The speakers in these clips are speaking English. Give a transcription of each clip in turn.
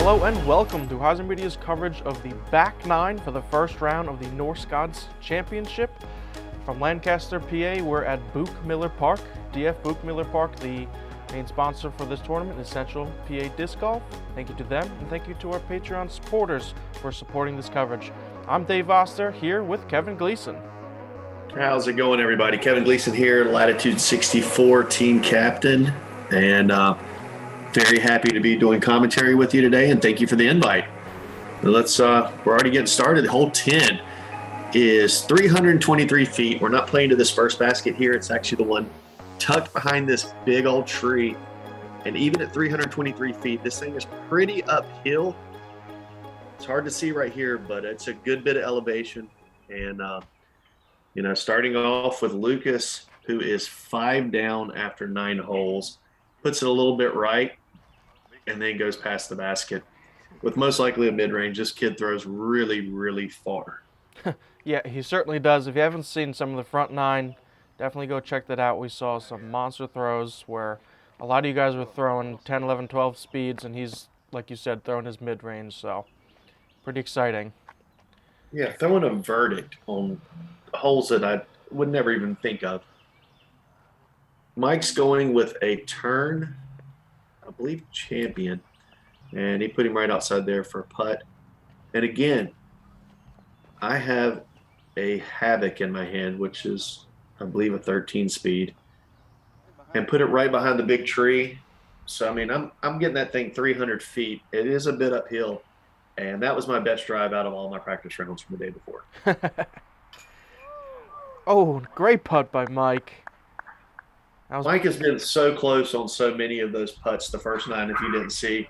Hello and welcome to HyzerMedia's coverage of the back nine for the first round of the Norse Gods Championship. From Lancaster, PA, we're at Buchmiller Park. DF Buchmiller Park, the main sponsor for this tournament, is Central PA Disc Golf. Thank you to them, and thank you to our Patreon supporters for supporting this coverage. I'm Dave Oster, here with Kevin Gleason. How's it going, everybody? Kevin Gleason here, Latitude 64 team captain, and very happy to be doing commentary with you today, and thank you for the invite. We're already getting started. Hole 10 is 323 feet. We're not playing to this first basket here. It's actually the one tucked behind this big old tree. And even at 323 feet, this thing is pretty uphill. It's hard to see right here, but it's a good bit of elevation. And, starting off with Lucas, who is 5 down after 9 holes, puts it a little bit right, and then goes past the basket. With most likely a mid-range, this kid throws really, really far. Yeah, he certainly does. If you haven't seen some of the front 9, definitely go check that out. We saw some monster throws where a lot of you guys were throwing 10, 11, 12 speeds, and he's, like you said, throwing his mid-range, so pretty exciting. Yeah, throwing a verdict on holes that I would never even think of. Mike's going with a turn, I believe, champion, and he put him right outside there for a putt. And again, I have a Havoc in my hand, which is, I believe, a 13 speed, and put it right behind the big tree. So, I mean, I'm getting that thing 300 feet. It is a bit uphill, and that was my best drive out of all my practice rounds from the day before. Oh, great putt by Mike. Mike has been so close on so many of those putts the first 9, if you didn't see.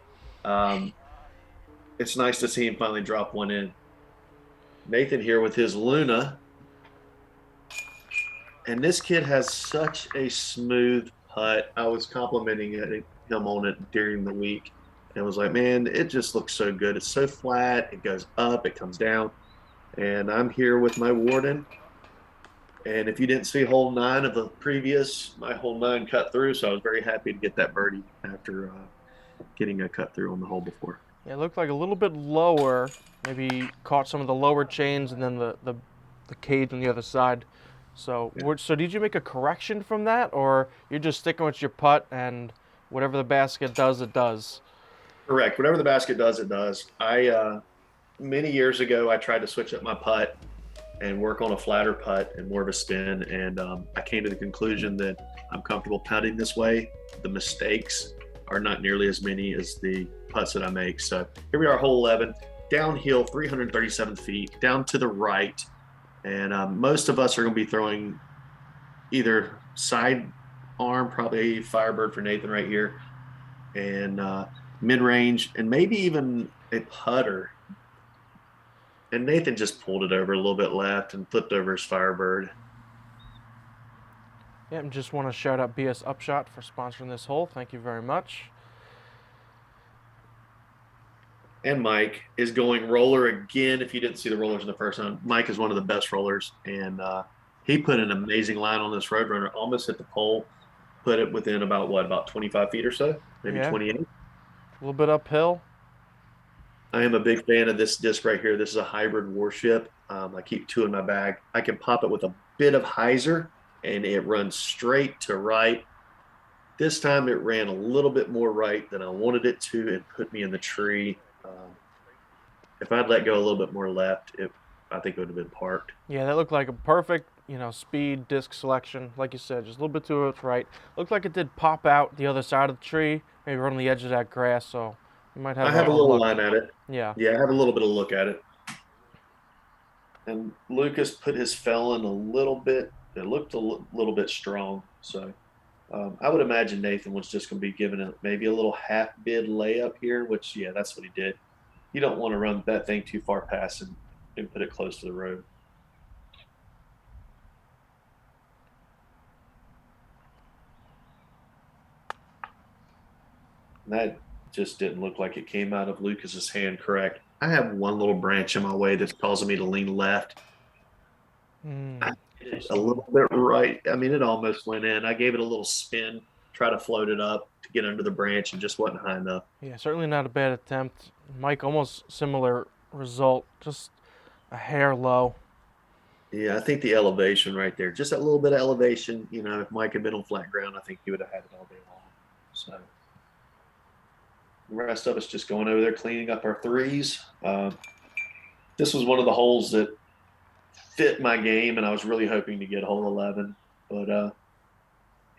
It's nice to see him finally drop one in. Nathan here with his Luna. And this kid has such a smooth putt. I was complimenting him on it during the week. And was like, man, it just looks so good. It's so flat. It goes up. It comes down. And I'm here with my Warden. And if you didn't see hole 9 of the previous, my hole 9 cut through, so I was very happy to get that birdie after getting a cut through on the hole before. Yeah, it looked like a little bit lower, maybe caught some of the lower chains and then the cage on the other side. So, yeah. So did you make a correction from that, or you're just sticking with your putt and whatever the basket does, it does? Correct. Whatever the basket does, it does. Many years ago, I tried to switch up my putt and work on a flatter putt and more of a spin. And I came to the conclusion that I'm comfortable putting this way. The mistakes are not nearly as many as the putts that I make. So here we are, hole 11, downhill, 337 feet, down to the right. And most of us are going to be throwing either side arm, probably Firebird for Nathan right here, and mid-range, and maybe even a putter. And Nathan just pulled it over a little bit left and flipped over his Firebird. Yeah, and just want to shout out BS Upshot for sponsoring this hole. Thank you very much. And Mike is going roller again. If you didn't see the rollers in the first one, Mike is one of the best rollers. And he put an amazing line on this Roadrunner, almost hit the pole, put it within about 25 feet or so, maybe 28. A little bit uphill. I am a big fan of this disc right here. This is a hybrid warship. I keep 2 in my bag. I can pop it with a bit of Hyzer, and it runs straight to right. This time it ran a little bit more right than I wanted it to and put me in the tree. If I'd let go a little bit more left, I think it would have been parked. Yeah, that looked like a perfect, speed disc selection. Like you said, just a little bit to its right. Looked like it did pop out the other side of the tree, maybe right on the edge of that grass, so you might have I have a little line at it. Yeah, I have a little bit of look at it. And Lucas put his felon a little bit. It looked a little bit strong. So I would imagine Nathan was just going to be giving it maybe a little half bid layup here, which, yeah, that's what he did. You don't want to run that thing too far past and put it close to the road. And that just didn't look like it came out of Lucas's hand correct. I have one little branch in my way that's causing me to lean left. A little bit right. I mean, it almost went in. I gave it a little spin, try to float it up to get under the branch, and just wasn't high enough. Yeah, certainly not a bad attempt. Mike, almost similar result, just a hair low. Yeah, I think the elevation right there, just that little bit of elevation, if Mike had been on flat ground, I think he would have had it all day long. So the rest of us just going over there cleaning up our threes. This was one of the holes that fit my game, and I was really hoping to get hole 11. But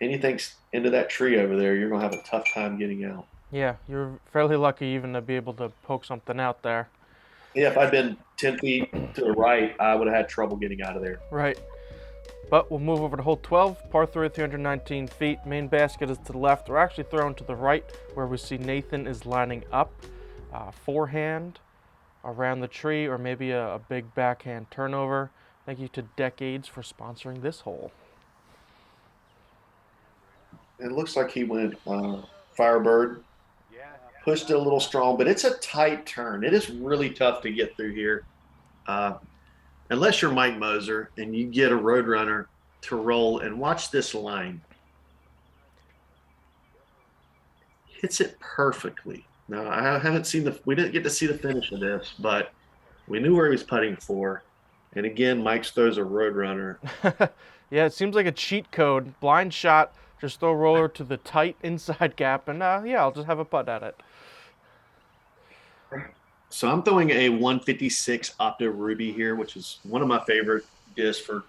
anything into that tree over there, you're going to have a tough time getting out. Yeah, you're fairly lucky even to be able to poke something out there. Yeah, if I'd been 10 feet to the right, I would have had trouble getting out of there. Right. But we'll move over to hole 12, par 3, 319 feet. Main basket is to the left. We're actually throwing to the right where we see Nathan is lining up. Forehand around the tree, or maybe a big backhand turnover. Thank you to Decades for sponsoring this hole. It looks like he went Firebird. Pushed it a little strong, but it's a tight turn. It is really tough to get through here. Unless you're Mike Moser and you get a Roadrunner to roll, and watch this line. Hits it perfectly. Now, I haven't seen we didn't get to see the finish of this, but we knew where he was putting for. And again, Mike throws a Roadrunner. Yeah, it seems like a cheat code. Blind shot, just throw roller to the tight inside gap, and yeah, I'll just have a putt at it. So I'm throwing a 156 Opto Ruby here, which is one of my favorite discs for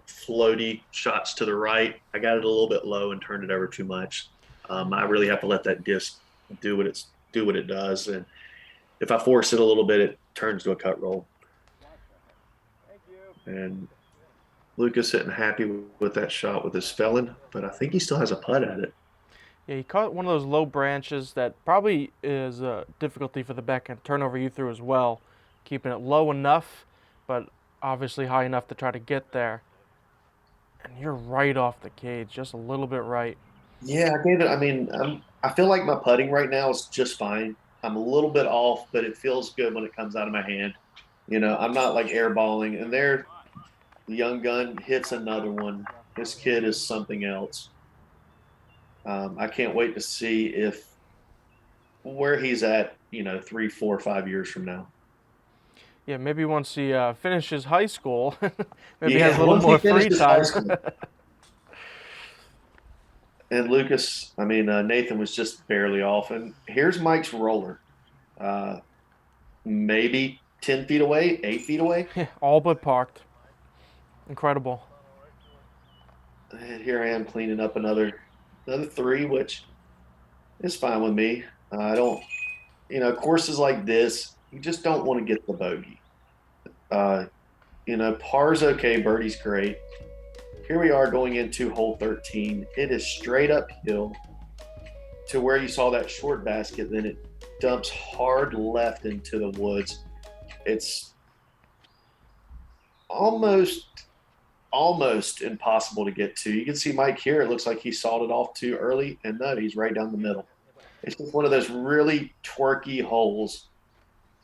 floaty shots to the right. I got it a little bit low and turned it over too much. I really have to let that disc do what it does, and if I force it a little bit, it turns to a cut roll. Thank you. And Lucas isn't happy with that shot with his felon, but I think he still has a putt at it. Yeah, he caught one of those low branches that probably is a difficulty for the backhand turnover you threw as well. Keeping it low enough, but obviously high enough to try to get there. And you're right off the cage, just a little bit right. Yeah, I gave it. I mean, I feel like my putting right now is just fine. I'm a little bit off, but it feels good when it comes out of my hand. I'm not like airballing. And there, the young gun hits another one. This kid is something else. I can't wait to see where he's at, 3, 4, 5 years from now. Yeah, maybe once he finishes high school, maybe Yeah, has a little once he more free finishes time. high school. And Lucas, Nathan was just barely off. And here's Mike's roller. Maybe 10 feet away, 8 feet away. All but parked. Incredible. And here I am cleaning up another 3, which is fine with me. I don't, courses like this, you just don't want to get the bogey. Par's okay, birdie's great. Here we are going into hole 13. It is straight uphill to where you saw that short basket. Then it dumps hard left into the woods. It's almost impossible to get to. You can see Mike here. It looks like he sawed it off too early, and no, he's right down the middle. It's just one of those really twerky holes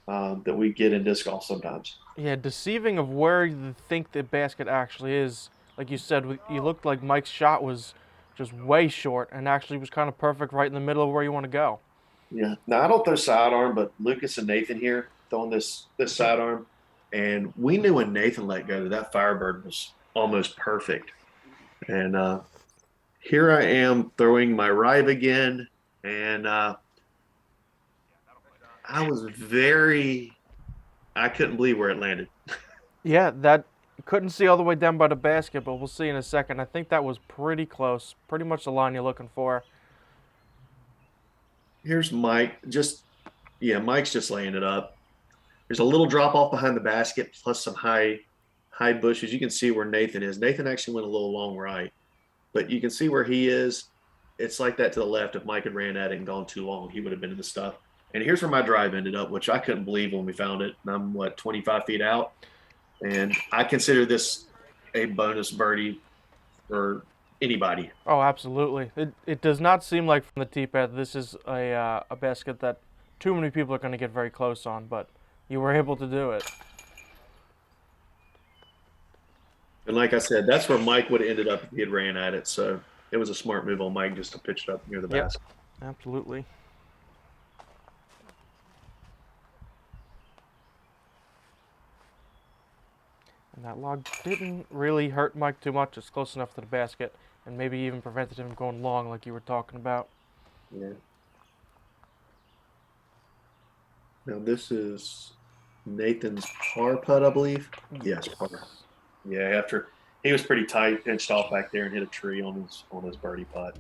that we get in disc golf sometimes. Yeah, deceiving of where you think the basket actually is. Like you said, you looked like Mike's shot was just way short and actually was kind of perfect right in the middle of where you want to go. Yeah. Now, I don't throw sidearm, but Lucas and Nathan here throwing this sidearm. And we knew when Nathan let go that Firebird was almost perfect. And here I am throwing my Rive again. And I couldn't believe where it landed. Yeah, that couldn't see all the way down by the basket, but we'll see in a second. I think that was pretty close, pretty much the line you're looking for. Here's Mike. Mike's just laying it up. There's a little drop off behind the basket, plus some high bushes. You can see where Nathan is. Nathan actually went a little long right, but you can see where he is. It's like that to the left. If Mike had ran at it and gone too long, he would have been in the stuff. And here's where my drive ended up, which I couldn't believe when we found it. And I'm 25 feet out, and I consider this a bonus birdie for anybody. Oh, absolutely. It does not seem like from the tee pad this is a basket that too many people are going to get very close on, but you were able to do it. And like I said, that's where Mike would have ended up if he had ran at it. So it was a smart move on Mike just to pitch it up near the basket. Absolutely. And that log didn't really hurt Mike too much. It's close enough to the basket, and maybe even prevented him going long like you were talking about. Yeah. Now this is Nathan's par putt, I believe. Yes, par. Yeah, after he was pretty tight, pinched off back there and hit a tree on his birdie putt.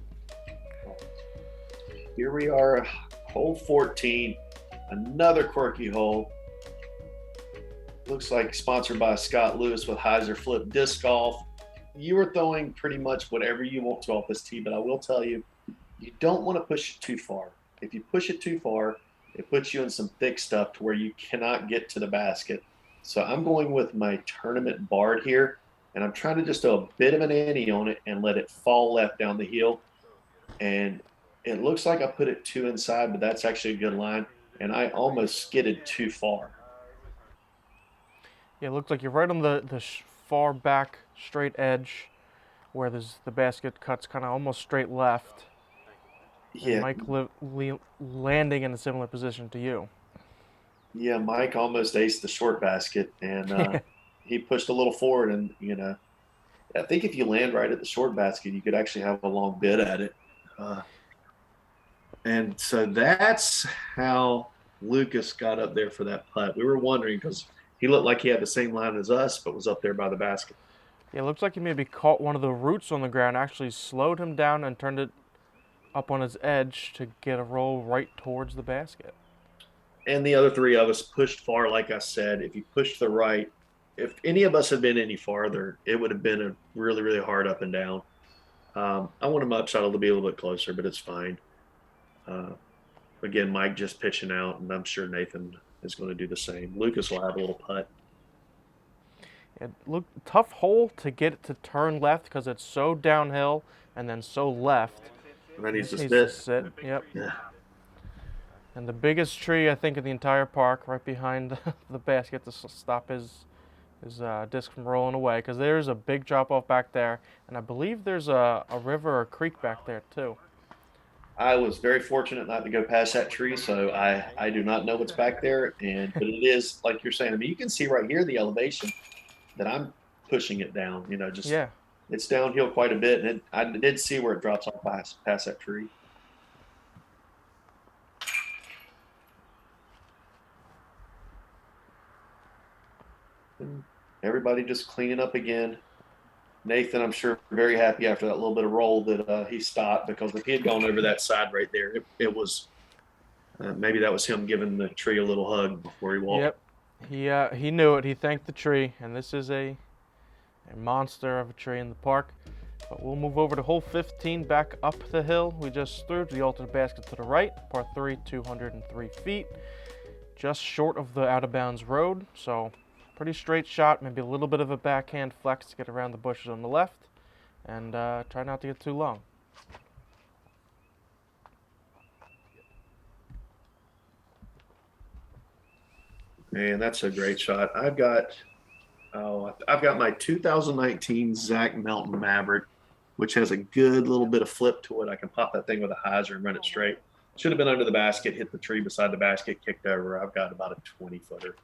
Here we are, hole 14, another quirky hole. Looks like sponsored by Scott Lewis with Hyzer Flip Disc Golf. You are throwing pretty much whatever you want to off this tee, but I will tell you, you don't want to push it too far. If you push it too far, it puts you in some thick stuff to where you cannot get to the basket. So I'm going with my tournament Bard here, and I'm trying to just throw a bit of an ante on it and let it fall left down the hill. And it looks like I put it 2 inside, but that's actually a good line, and I almost skidded too far. Yeah, it looks like you're right on the far back straight edge where the basket cuts kind of almost straight left. Yeah. And Mike landing in a similar position to you. Yeah, Mike almost aced the short basket, and he pushed a little forward. And I think if you land right at the short basket, you could actually have a long bid at it. And so that's how Lucas got up there for that putt. We were wondering because he looked like he had the same line as us, but was up there by the basket. Yeah, it looks like he maybe caught one of the roots on the ground, actually slowed him down and turned it up on his edge to get a roll right towards the basket. And the other 3 of us pushed far, like I said. If you pushed the right, if any of us had been any farther, it would have been a really, really hard up and down. I want him upshuttle to be a little bit closer, but it's fine. Again, Mike just pitching out, and I'm sure Nathan is going to do the same. Lucas will have a little putt. It looked tough hole to get it to turn left because it's so downhill and then so left. And then he's Needs to to sit. Yep. Yeah. And the biggest tree I think in the entire park, right behind the basket to stop his disc from rolling away, because there's a big drop off back there, and I believe there's a river or creek back there too. I was very fortunate not to go past that tree, so I do not know what's back there. But it is like you're saying. I mean, you can see right here the elevation that I'm pushing it down. Yeah. It's downhill quite a bit, and I did see where it drops off past that tree. And everybody just cleaning up again. Nathan, I'm sure, very happy after that little bit of roll that he stopped, because if he had gone over that side right there, it was maybe that was him giving the tree a little hug before he walked. Yep. He knew it. He thanked the tree, and this is a monster of a tree in the park. But we'll move over to hole 15 back up the hill we just threw to the alternate basket to the right, par 3, 203 feet, just short of the out of bounds road. So pretty straight shot, maybe a little bit of a backhand flex to get around the bushes on the left, and try not to get too long. Man, that's a great shot. I've got my 2019 Zach Melton Maverick, which has a good little bit of flip to it. I can pop that thing with a hyzer and run it straight. Should have been under the basket, hit the tree beside the basket, kicked over. I've got about a 20-footer.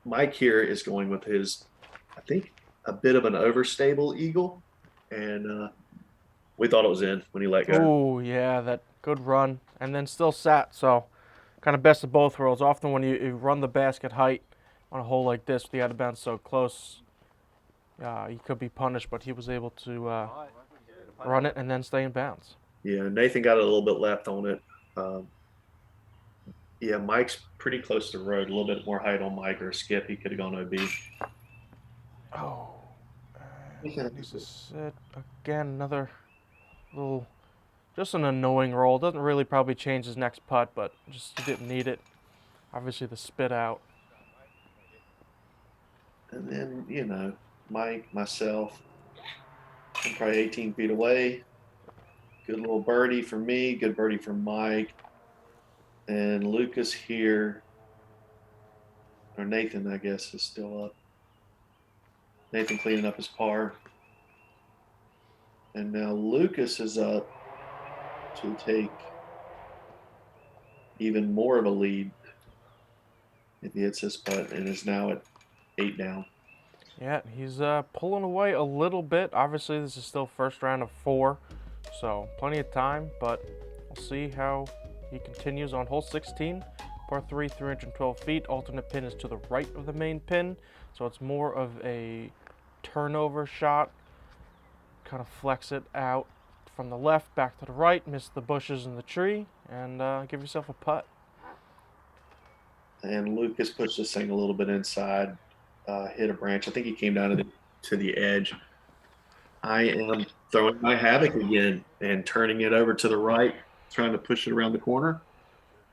Mike here is going with his, I think, a bit of an overstable eagle, and we thought it was in when he let go. Oh, yeah, that good run, and then still sat, so kind of best of both worlds. Often when you run the basket height on a hole like this, with the out of bounds so close, he could be punished, but he was able to run it and then stay in bounds. Yeah, Nathan got a little bit left on it. Yeah, Mike's pretty close to the road. A little bit more height on Mike or Skip. He could have gone OB. Oh, needs to sit again. Another little, just an annoying roll. Doesn't really probably change his next putt, but just he didn't need it. Obviously, the spit out. And then, Mike, myself, I'm probably 18 feet away. Good little birdie for me. Good birdie for Mike. And Lucas here, or Nathan, I guess, is still up. Nathan cleaning up his par. And now Lucas is up to take even more of a lead if he hits this putt, and is now at 8 down. Yeah, he's pulling away a little bit. Obviously, this is still first round of 4, so plenty of time, but we'll see how he continues on hole 16. Par 3, 312 feet. Alternate pin is to the right of the main pin, so it's more of a turnover shot. Kind of flex it out from the left back to the right, miss the bushes and the tree, and give yourself a putt. And Lucas pushed this thing a little bit inside, hit a branch. I think he came down to the edge. I am throwing my havoc again and turning it over to the right, trying to push it around the corner.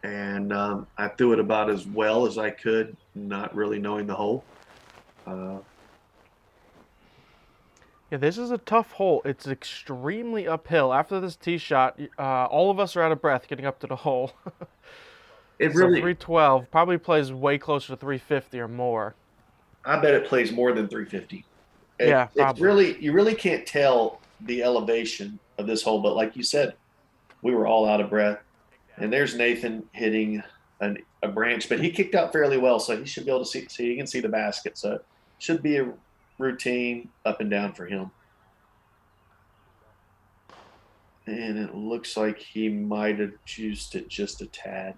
And I threw it about as well as I could, not really knowing the hole. Yeah, this is a tough hole. It's extremely uphill. After this tee shot, all of us are out of breath getting up to the hole. It So really, 312 probably plays way closer to 350 or more. I bet it plays more than 350. Yeah, It's probably. really, you really can't tell the elevation of this hole, but like you said, we were all out of breath. And there's Nathan hitting a branch, but he kicked out fairly well, so he should be able to see. He can see the basket, so it should be a routine up and down for him. And it looks like he might have juiced it just a tad.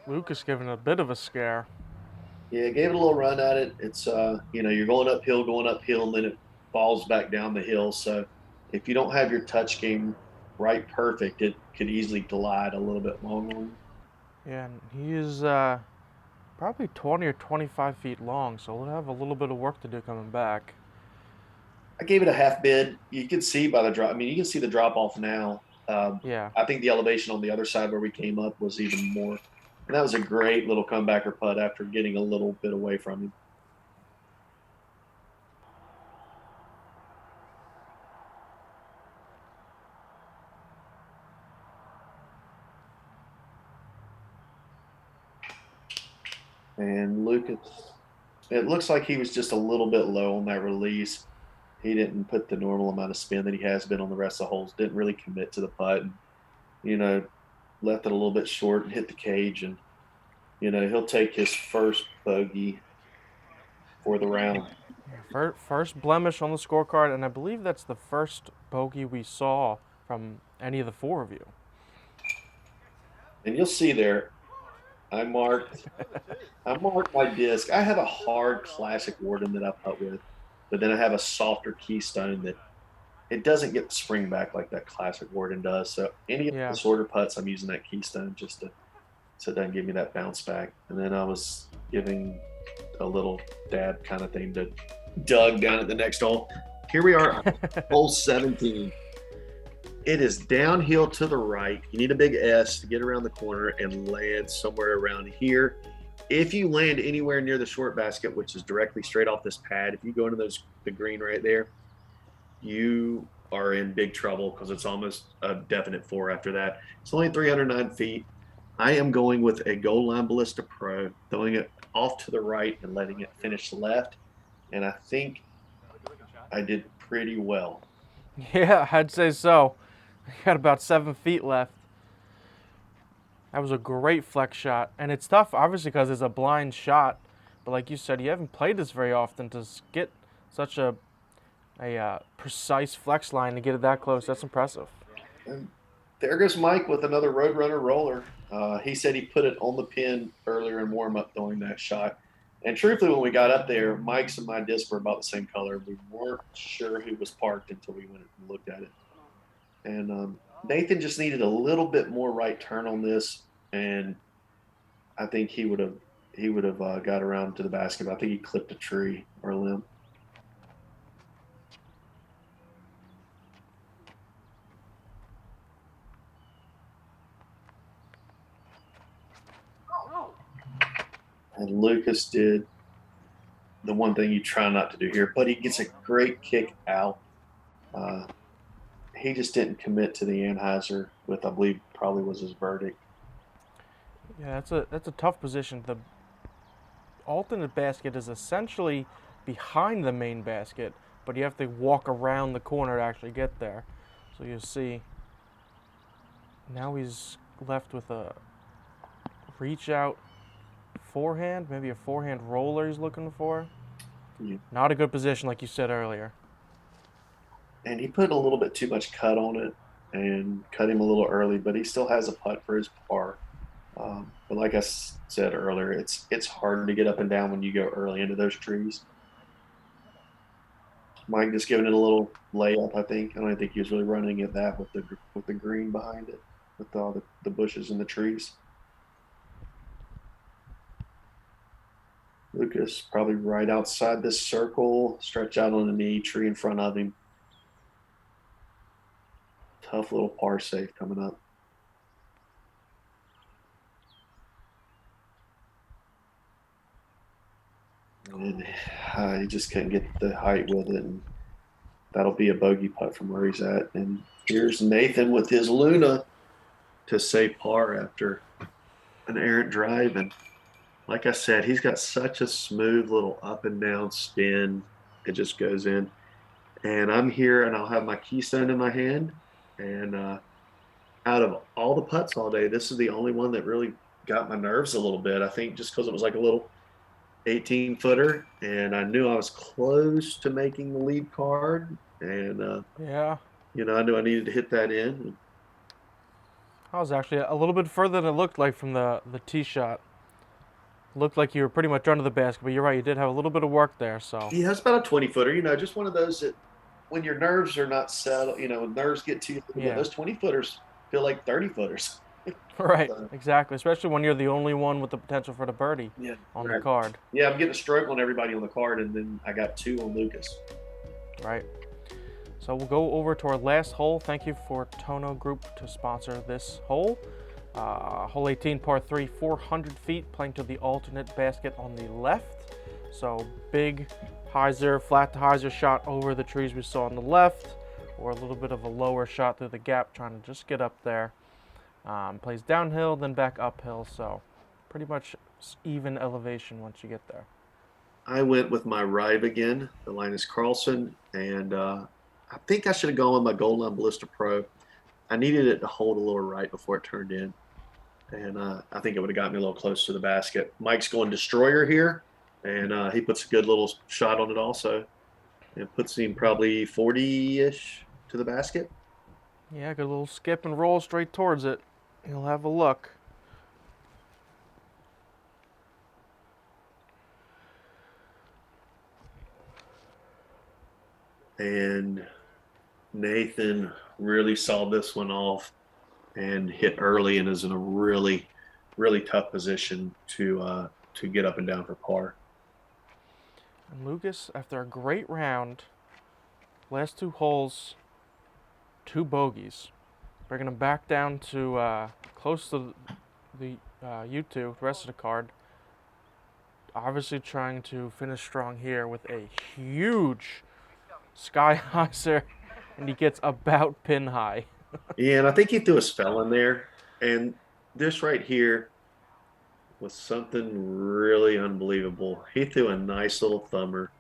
Lucas giving a bit of a scare. Yeah, gave it a little run at it. It's you're going uphill, and then it falls back down the hill. So if you don't have your touch game right perfect, it could easily glide a little bit longer. Yeah, and he is probably 20 or 25 feet long, so we'll have a little bit of work to do coming back. I gave it a half bid. You can see by the drop. I mean, you can see the drop off now. Yeah. I think the elevation on the other side where we came up was even more. And that was a great little comebacker putt after getting a little bit away from him. And Lucas, it looks like he was just a little bit low on that release. He didn't put the normal amount of spin that he has been on the rest of the holes. Didn't really commit to the putt. And, left it a little bit short and hit the cage. And, he'll take his first bogey for the round. First blemish on the scorecard, and I believe that's the first bogey we saw from any of the 4 of you. And you'll see there, I marked my disc. I have a hard classic Warden that I putt with, but then I have a softer Keystone that it doesn't get the spring back like that classic Warden does. So any of the shorter putts, I'm using that Keystone so it doesn't give me that bounce back. And then I was giving a little dab kind of thing to Doug down at the next hole. Here we are, hole 17. It is downhill to the right. You need a big S to get around the corner and land somewhere around here. If you land anywhere near the short basket, which is directly straight off this pad, if you go into the green right there, you are in big trouble because it's almost a definite 4 after that. It's only 309 feet. I am going with a goal line ballista pro, throwing it off to the right and letting it finish left. And I think I did pretty well. Yeah, I'd say so. Got about 7 feet left. That was a great flex shot. And it's tough, obviously, because it's a blind shot. But like you said, you haven't played this very often to get such a precise flex line to get it that close. That's impressive. And there goes Mike with another Roadrunner roller. He said he put it on the pin earlier in warm-up throwing that shot. And truthfully, when we got up there, Mike's and my disc were about the same color. We weren't sure who was parked until we went and looked at it. And Nathan just needed a little bit more right turn on this, and I think he would have got around to the basket. I think he clipped a tree or a limb. And Lucas did the one thing you try not to do here, but he gets a great kick out. He just didn't commit to the anhyzer with, I believe, probably was his verdict. Yeah, that's a tough position. The alternate basket is essentially behind the main basket, but you have to walk around the corner to actually get there. So you'll see Now he's left with a reach out forehand, maybe a forehand roller he's looking for. Yeah. Not a good position, like you said earlier. And he put a little bit too much cut on it and cut him a little early, but he still has a putt for his par. But like I said earlier, it's hard to get up and down when you go early into those trees. Mike just giving it a little layup, I think. I don't think he was really running at that with the green behind it, with all the bushes and the trees. Lucas probably right outside this circle, stretch out on the knee, tree in front of him. Tough little par save coming up. And he just couldn't get the height with it, and that'll be a bogey putt from where he's at. And here's Nathan with his Luna to save par after an errant drive. And like I said, he's got such a smooth little up and down spin. It just goes in. And I'm here, and I'll have my keystone in my hand. And out of all the putts all day, this is the only one that really got my nerves a little bit. I think just because it was like a little 18-footer, and I knew I was close to making the lead card. And, Yeah. you know, I knew I needed to hit that in. I was actually a little bit further than it looked like from the tee shot. Looked like you were pretty much under the basket, but you're right, you did have a little bit of work there. So Yeah, it's about a 20-footer, you know, just one of those that when your nerves are not settled, you know, when nerves get to you, Yeah. those 20-footers feel like 30-footers. right, exactly. Especially when you're the only one with the potential for the birdie Yeah, on the right. card. Yeah, I'm getting a stroke on everybody on the card, and then I got 2 on Lucas. Right. So we'll go over to our last hole. Thank you for Tono Group to sponsor this hole. Hole 18, par 3, 400 feet, playing to the alternate basket on the left. So big hyzer, flat to hyzer shot over the trees we saw on the left, or a little bit of a lower shot through the gap, trying to just get up there. Plays downhill, then back uphill, so pretty much even elevation once you get there. I went with my Rive again, the Linus Carlson, and I think I should have gone with my Gold Line Ballista Pro. I needed it to hold a little right before it turned in, and I think it would have got me a little close to the basket. Mike's going Destroyer here, and he puts a good little shot on it also, and puts him probably 40-ish to the basket. Yeah, good little skip and roll straight towards it. He'll have a look. And Nathan really saw this one off and hit early, and is in a really, really tough position to get up and down for par. And Lucas, after a great round, last 2 holes, 2 bogeys, bringing him back down to close to the U2, the rest of the card. Obviously trying to finish strong here with a huge sky hyzer, and he gets about pin high. Yeah, and I think he threw a spell in there. And this right here was something really unbelievable. He threw a nice little thumber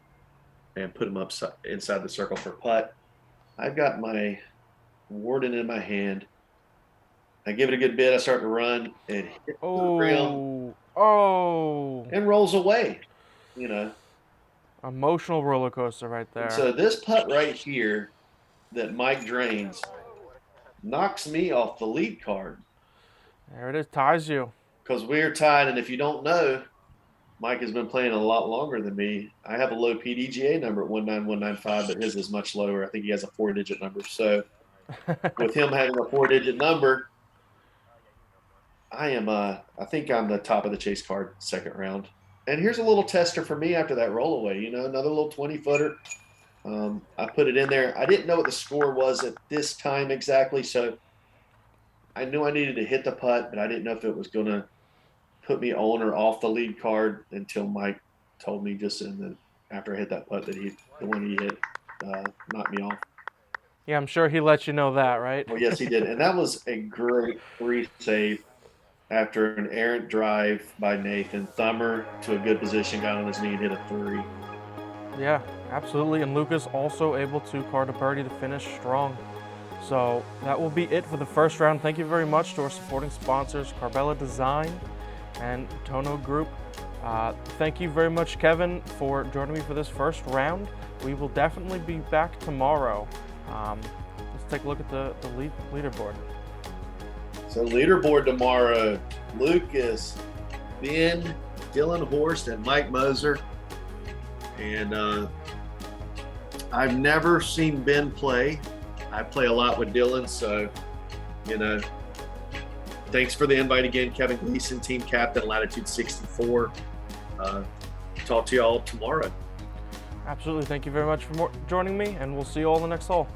and put him up inside the circle for putt. I've got my Warden in my hand. I give it a good bit. I start to run and hit the rim and rolls away, you know. Emotional roller coaster right there. And so this putt right here that Mike drains knocks me off the lead card. There it is, ties you. Because we're tied, and if you don't know, Mike has been playing a lot longer than me. I have a low PDGA number at 19195, but his is much lower. I think he has a 4-digit number. So with him having a 4-digit number, I think I'm the top of the chase card second round. And here's a little tester for me after that rollaway, you know, another little 20-footer. I put it in there. I didn't know what the score was at this time exactly, so I knew I needed to hit the putt, but I didn't know if it was going to put me on or off the lead card until Mike told me just after I hit that putt that the one he hit knocked me off. Yeah, I'm sure he let you know that, right? Well, yes, he did. And that was a great free save after an errant drive by Nathan. Thumber to a good position, got on his knee and hit a 3. Yeah, absolutely. And Lucas also able to card a birdie to finish strong. So that will be it for the first round. Thank you very much to our supporting sponsors, Carbella Design and Tono Group. Thank you very much, Kevin, for joining me for this first round. We will definitely be back tomorrow. Let's take a look at the leaderboard. So leaderboard tomorrow, Lucas, Ben, Dylan Horst, and Mike Moser. And I've never seen Ben play. I play a lot with Dylan, so, thanks for the invite again, Kevin Gleason, team captain, Latitude 64. Talk to you all tomorrow. Absolutely. Thank you very much for joining me, and we'll see you all in the next hole.